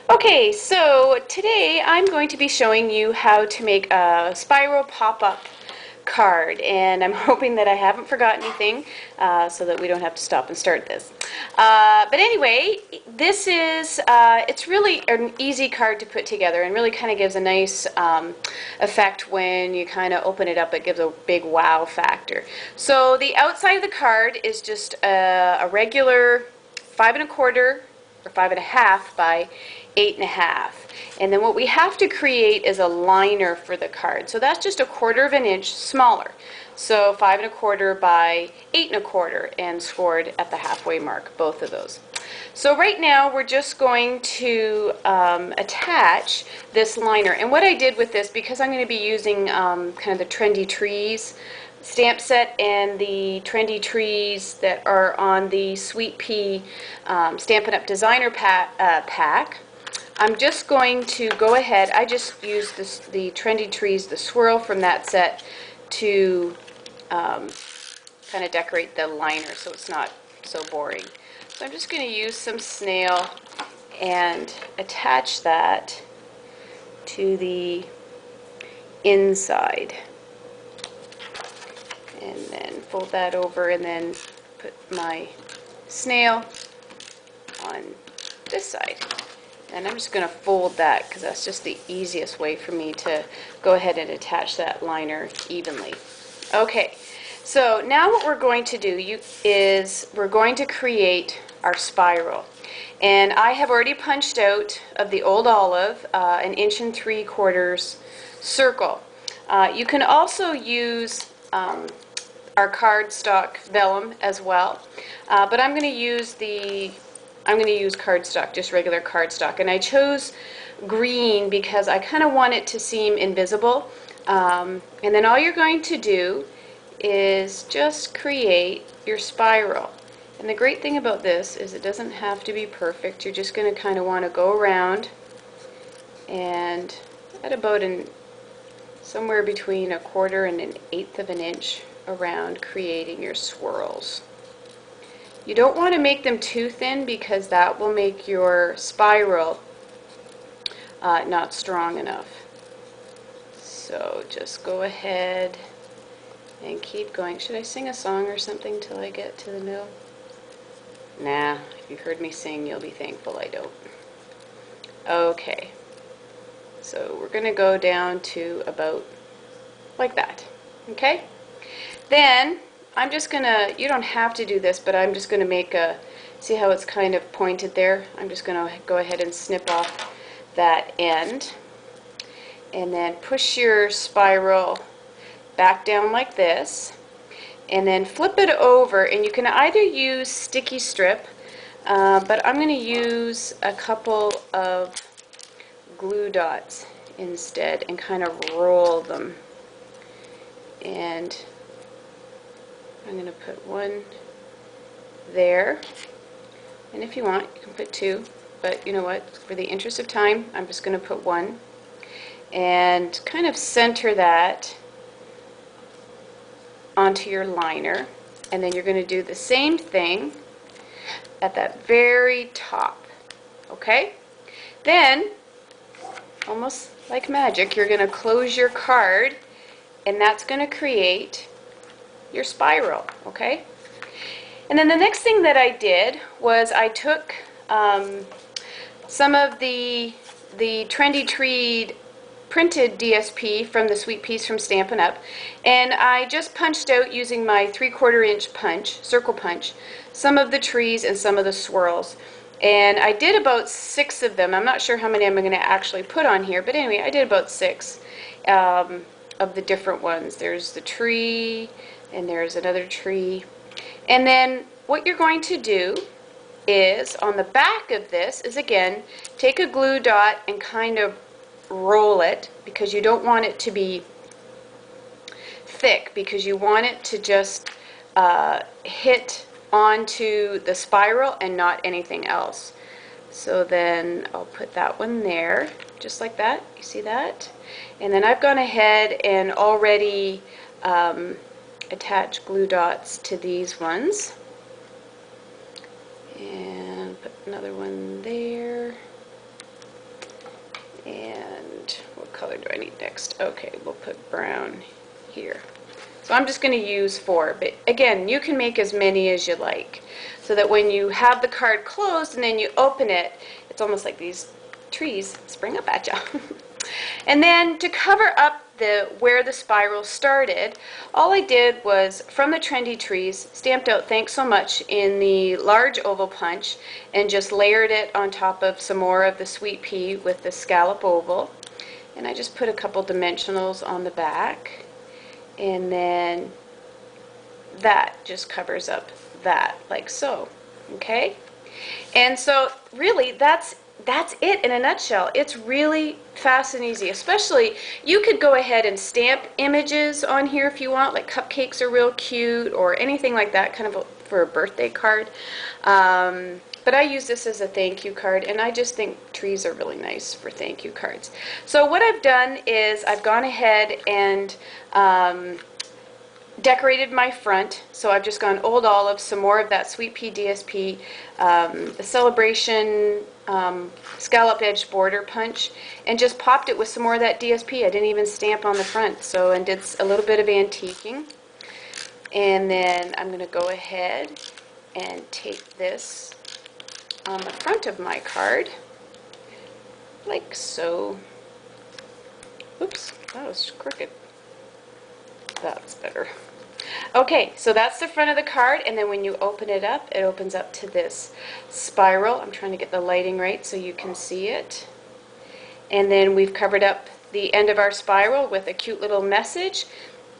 Okay, so today I'm going to be showing you how to make a spiral pop-up card, and I'm hoping that I haven't forgotten anything so that we don't have to stop and start this. But anyway, this is, it's really an easy card to put together and really kind of gives a nice effect when you kind of open it up. It gives a big wow factor. So the outside of the card is just a regular 5 1/4 or 5 1/2 by 8 1/2. And then what we have to create is a liner for the card. So that's just 1/4 of an inch smaller. So 5 1/4 by 8 1/4 and scored at the halfway mark, both of those. So right now we're just going to attach this liner. And what I did with this, because I'm going to be using kind of the Trendy Trees stamp set and the Trendy Trees that are on the Sweet Pea Stampin' Up! Designer pack, I'm just going to go ahead. I just used the Trendy Trees, the swirl from that set, to kind of decorate the liner so it's not so boring. So I'm just going to use some snail and attach that to the inside. And then fold that over and then put my snail on this side. And I'm just going to fold that because that's just the easiest way for me to go ahead and attach that liner evenly. Okay, so now what we're going to do is we're going to create our spiral. And I have already punched out of the old olive an 1 3/4 circle. You can also use our cardstock vellum as well, but I'm going to use cardstock, just regular cardstock, and I chose green because I kind of want it to seem invisible. And then all you're going to do is just create your spiral. And the great thing about this is it doesn't have to be perfect. You're just going to kind of want to go around and at about somewhere between 1/4 and 1/8 of an inch around creating your swirls. You don't want to make them too thin because that will make your spiral not strong enough. So just go ahead and keep going. Should I sing a song or something till I get to the middle? Nah, if you've heard me sing, you'll be thankful I don't. Okay, so we're going to go down to about like that. Okay? Then I'm just going to, you don't have to do this, but I'm just going to make see how it's kind of pointed there? I'm just going to go ahead and snip off that end. And then push your spiral back down like this. And then flip it over, and you can either use sticky strip, but I'm going to use a couple of glue dots instead and kind of roll them. And I'm going to put one there, and if you want you can put two, but you know what, for the interest of time I'm just going to put one and kind of center that onto your liner. And then you're going to do the same thing at that very top. Okay? Then, almost like magic, you're going to close your card, and that's going to create your spiral. Okay? And then the next thing that I did was I took some of the Trendy Tree printed DSP from the Sweet Peas from Stampin' Up, and I just punched out using my 3/4 inch punch, circle punch, some of the trees and some of the swirls. And I did about 6 of them. I'm not sure how many I'm going to actually put on here, but anyway, I did about 6 of the different ones. There's the tree, and there's another tree. And then what you're going to do is, on the back of this, is again, take a glue dot and kind of roll it, because you don't want it to be thick, because you want it to just hit onto the spiral and not anything else. So then I'll put that one there, just like that. You see that? And then I've gone ahead and already attached glue dots to these ones. And put another one there. white next? Okay, we'll put brown here. So I'm just going to use 4, but again, you can make as many as you like, so that when you have the card closed and then you open it, it's almost like these trees spring up at you. And then to cover up where the spiral started, all I did was, from the Trendy Trees, stamped out "Thanks so much" in the large oval punch and just layered it on top of some more of the sweet pea with the scallop oval. And I just put a couple dimensionals on the back, and then that just covers up that, like so. Okay? And so really that's it in a nutshell. It's really fast and easy. Especially, you could go ahead and stamp images on here if you want, like cupcakes are real cute or anything like that, kind of for a birthday card. But I use this as a thank you card, and I just think trees are really nice for thank you cards. So what I've done is I've gone ahead and decorated my front. So I've just gone Old Olive, some more of that Sweet Pea DSP, the Celebration scallop edge border punch, and just popped it with some more of that DSP. I didn't even stamp on the front, so, and did a little bit of antiquing. And then I'm going to go ahead and take this on the front of my card, like so. Oops, that was crooked. That's better. Okay, so that's the front of the card, and then when you open it up, it opens up to this spiral. I'm trying to get the lighting right so you can see it. And then we've covered up the end of our spiral with a cute little message,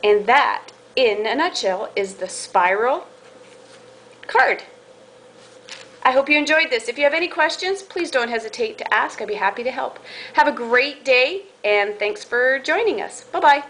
and that, in a nutshell, is the spiral card. I hope you enjoyed this. If you have any questions, please don't hesitate to ask. I'd be happy to help. Have a great day, and thanks for joining us. Bye-bye.